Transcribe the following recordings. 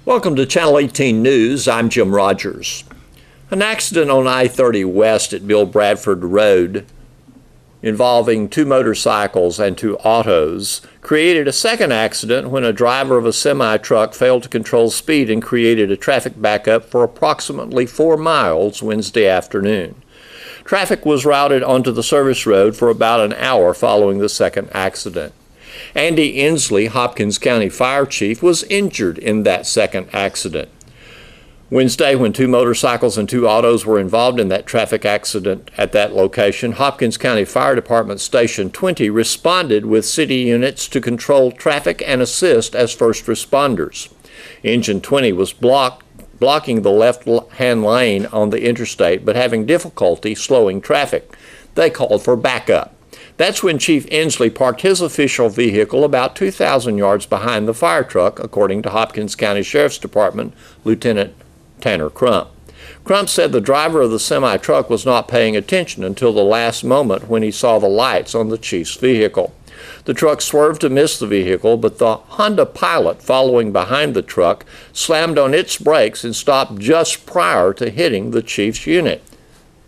Welcome to Channel 18 News. I'm Jim Rogers. An accident on I-30 West at Bill Bradford Road involving two motorcycles and two autos created a second accident when a driver of a semi-truck failed to control speed and created a traffic backup for approximately 4 miles Wednesday afternoon. Traffic was routed onto the service road for about an hour following the second accident. Andy Inslee, Hopkins County Fire Chief, was injured in that second accident. Wednesday, when two motorcycles and two autos were involved in that traffic accident at that location, Hopkins County Fire Department Station 20 responded with city units to control traffic and assist as first responders. Engine 20 was blocking the left-hand lane on the interstate, but having difficulty slowing traffic. They called for backup. That's when Chief Inslee parked his official vehicle about 2,000 yards behind the fire truck, according to Hopkins County Sheriff's Department Lieutenant Tanner Crump. Crump said the driver of the semi-truck was not paying attention until the last moment when he saw the lights on the chief's vehicle. The truck swerved to miss the vehicle, but the Honda Pilot following behind the truck slammed on its brakes and stopped just prior to hitting the chief's unit.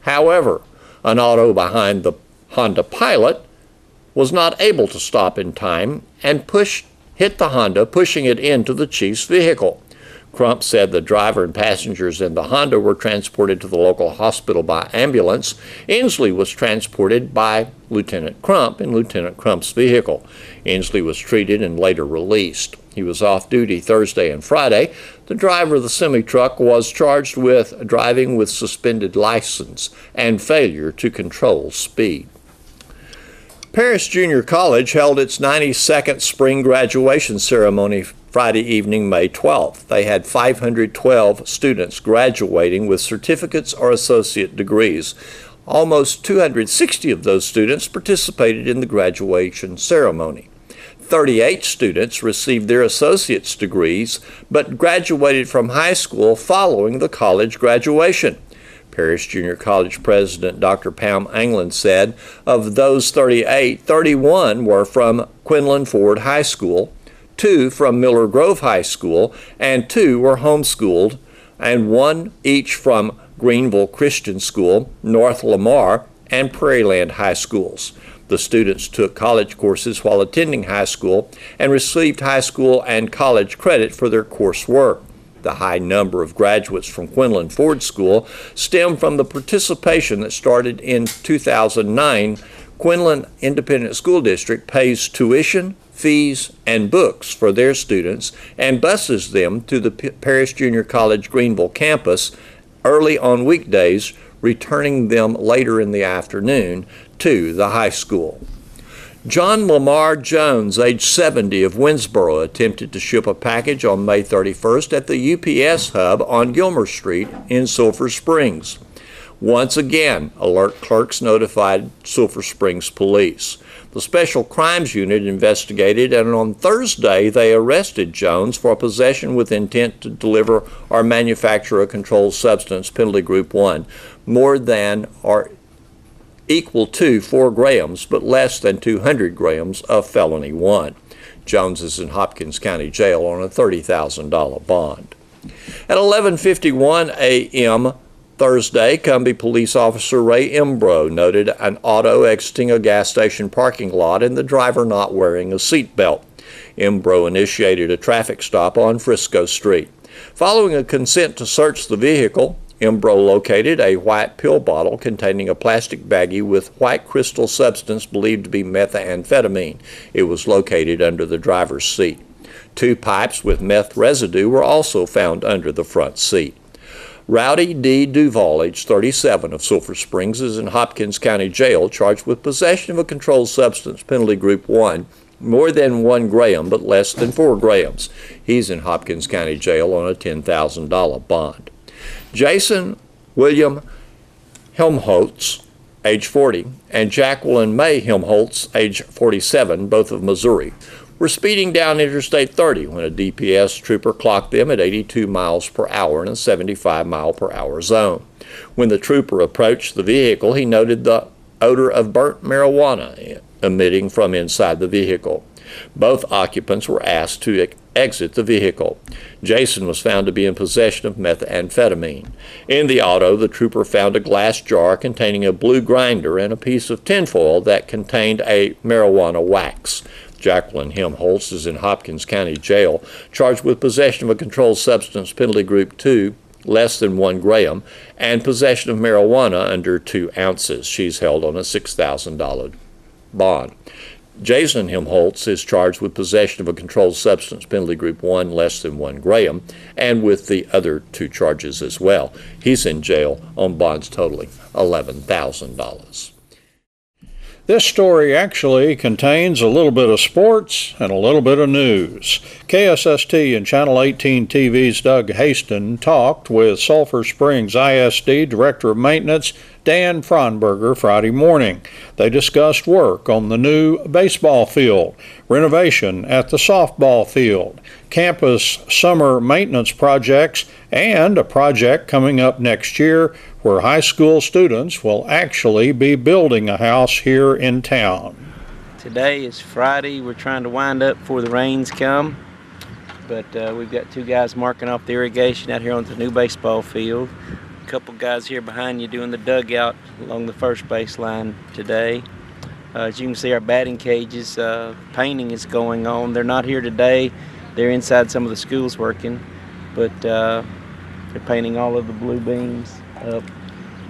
However, an auto behind the Honda Pilot was not able to stop in time and hit the Honda, pushing it into the chief's vehicle. Crump said the driver and passengers in the Honda were transported to the local hospital by ambulance. Inslee was transported by Lieutenant Crump in Lieutenant Crump's vehicle. Inslee was treated and later released. He was off duty Thursday and Friday. The driver of the semi-truck was charged with driving with suspended license and failure to control speed. Paris Junior College held its 92nd spring graduation ceremony Friday evening, May 12th. They had 512 students graduating with certificates or associate degrees. Almost 260 of those students participated in the graduation ceremony. 38 students received their associate's degrees but graduated from high school following the college graduation. Paris Junior College President Dr. Pam Anglin said of those 38, 31 were from Quinlan Ford High School, 2 from Miller Grove High School, and 2 were homeschooled, and 1 each from Greenville Christian School, North Lamar, and Prairieland High Schools. The students took college courses while attending high school and received high school and college credit for their coursework. The high number of graduates from Quinlan Ford School stemmed from the participation that started in 2009. Quinlan Independent School District pays tuition, fees, and books for their students and buses them to the Paris Junior College Greenville campus early on weekdays, returning them later in the afternoon to the high school. John Lamar Jones, age 70, of Winsboro, attempted to ship a package on May 31st at the UPS hub on Gilmer Street in Sulphur Springs. Once again, alert clerks notified Sulphur Springs police. The Special Crimes Unit investigated, and on Thursday they arrested Jones for possession with intent to deliver or manufacture a controlled substance, penalty group 1, more than or equal to 4 grams, but less than 200 grams of felony 1. Jones is in Hopkins County Jail on a $30,000 bond. At 11:51 a.m. Thursday, Cumbie Police Officer Ray Imbro noted an auto exiting a gas station parking lot and the driver not wearing a seatbelt. Imbro initiated a traffic stop on Frisco Street. Following a consent to search the vehicle, Imbro located a white pill bottle containing a plastic baggie with white crystal substance believed to be methamphetamine. It was located under the driver's seat. 2 pipes with meth residue were also found under the front seat. Rowdy D. Duval, age 37, of Sulphur Springs, is in Hopkins County Jail charged with possession of a controlled substance, penalty group 1, more than 1 gram but less than 4 grams. He's in Hopkins County Jail on a $10,000 bond. Jason William Helmholtz, age 40, and Jacqueline May Helmholtz, age 47, both of Missouri, were speeding down Interstate 30 when a DPS trooper clocked them at 82 miles per hour in a 75 mile per hour zone. When the trooper approached the vehicle, he noted the odor of burnt marijuana emitting from inside the vehicle. Both occupants were asked to exit the vehicle. Jason was found to be in possession of methamphetamine. In the auto, the trooper found a glass jar containing a blue grinder and a piece of tinfoil that contained a marijuana wax. Jacqueline Helmholtz is in Hopkins County Jail, charged with possession of a controlled substance, penalty group 2, less than 1 gram, and possession of marijuana under 2 ounces. She's held on a $6,000 bond. Jason Helmholtz is charged with possession of a controlled substance, penalty group 1, less than 1 gram, and with the other 2 charges as well. He's in jail on bonds totaling $11,000. This story actually contains a little bit of sports and a little bit of news. KSST and Channel 18 TV's Doug Haston talked with Sulphur Springs ISD Director of Maintenance Dan Fronberger Friday morning. They discussed work on the new baseball field, renovation at the softball field, campus summer maintenance projects, and a project coming up next year where high school students will actually be building a house here in town. Today is Friday. We're trying to wind up before the rains come, but we've got 2 guys marking off the irrigation out here on the new baseball field. A couple guys here behind you doing the dugout along the first baseline today. As you can see, our batting cages, painting is going on. They're not here today. They're inside some of the schools working, but they're painting all of the blue beams up,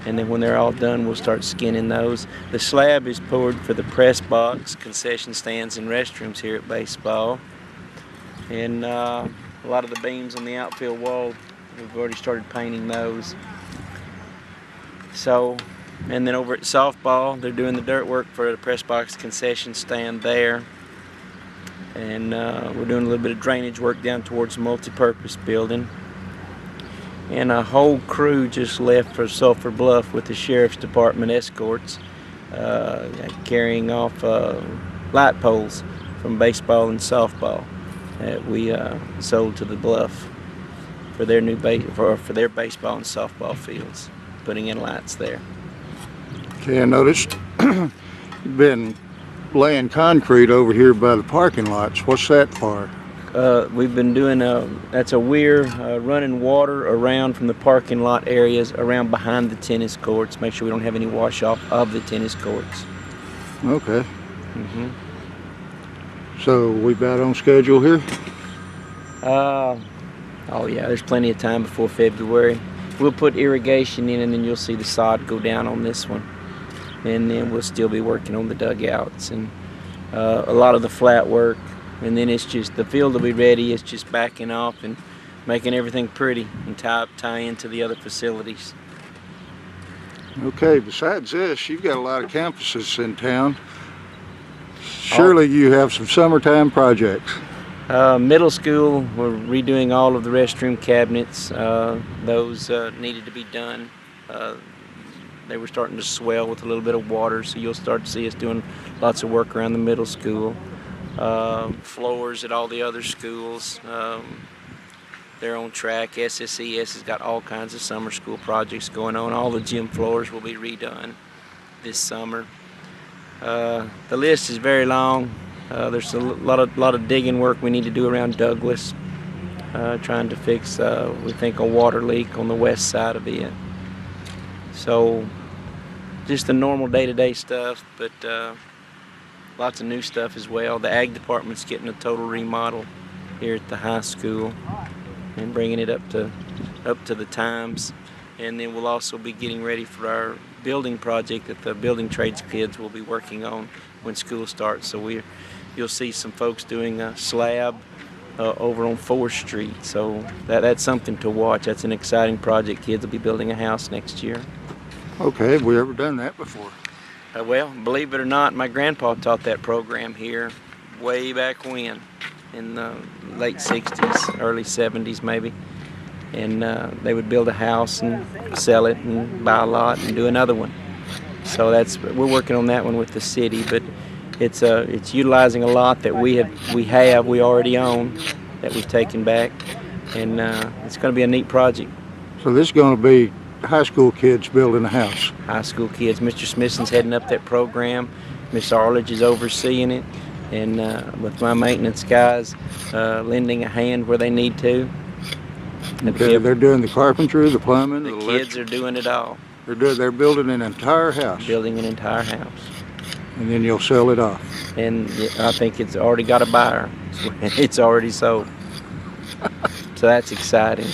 and then when they're all done, we'll start skinning those. The slab is poured for the press box, concession stands, and restrooms here at baseball. And a lot of the beams on the outfield wall, we've already started painting those. So, and then over at softball, they're doing the dirt work for the press box concession stand there. And we're doing a little bit of drainage work down towards the multi-purpose building. And a whole crew just left for Sulphur Bluff with the Sheriff's Department escorts, carrying off light poles from baseball and softball that we sold to the Bluff for their new for their baseball and softball fields, putting in lights there. Okay, I noticed you've been laying concrete over here by the parking lots. What's that for? We've been doing that's a weir running water around from the parking lot areas around behind the tennis courts. Make sure we don't have any wash off of the tennis courts. Okay. So we about on schedule here? Oh yeah, there's plenty of time before February. We'll put irrigation in, and then you'll see the sod go down on this one, and then we'll still be working on the dugouts and a lot of the flat work. And then it's just, the field will be ready, it's just backing off and making everything pretty and tie into the other facilities. Okay, besides this, you've got a lot of campuses in town. Surely you have some summertime projects. Middle school, we're redoing all of the restroom cabinets. Those needed to be done. They were starting to swell with a little bit of water, so you'll start to see us doing lots of work around the middle school. Floors at all the other schools, they're on track. SSES has got all kinds of summer school projects going on. All the gym floors will be redone this summer. The list is very long. There's a lot of digging work we need to do around Douglas, trying to fix, we think, a water leak on the west side of it. So just the normal day-to-day stuff, but lots of new stuff as well. The ag department's getting a total remodel here at the high school and bringing it up to the times. And then we'll also be getting ready for our building project that the building trades kids will be working on when school starts. So you'll see some folks doing a slab over on 4th Street. So that's something to watch. That's an exciting project. Kids will be building a house next year. Okay, have we ever done that before? Well, believe it or not, my grandpa taught that program here way back when, in the late 60s, early 70s maybe. And they would build a house and sell it and buy a lot and do another one. So we're working on that one with the city, but it's utilizing a lot that we already own, that we've taken back, and it's going to be a neat project. So this is going to be high school kids building a house. High school kids. Mr. Smithson's heading up that program. Miss Arledge is overseeing it. and with my maintenance guys lending a hand where they need to. Okay, they're doing the carpentry, the plumbing, The the kids are doing it all, They're building an entire house, building an entire house. and then you'll sell it off. And I think it's already got a buyer. It's already sold. So that's exciting.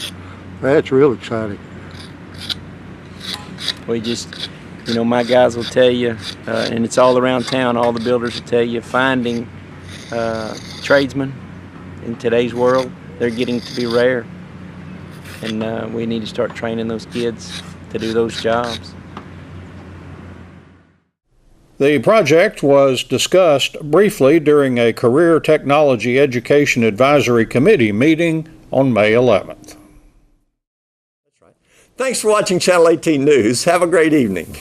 That's real exciting. We just, my guys will tell you, and it's all around town, all the builders will tell you, finding tradesmen in today's world, they're getting to be rare. And we need to start training those kids to do those jobs. The project was discussed briefly during a Career Technology Education Advisory Committee meeting on May 11th. That's right. Thanks for watching Channel 18 News. Have a great evening.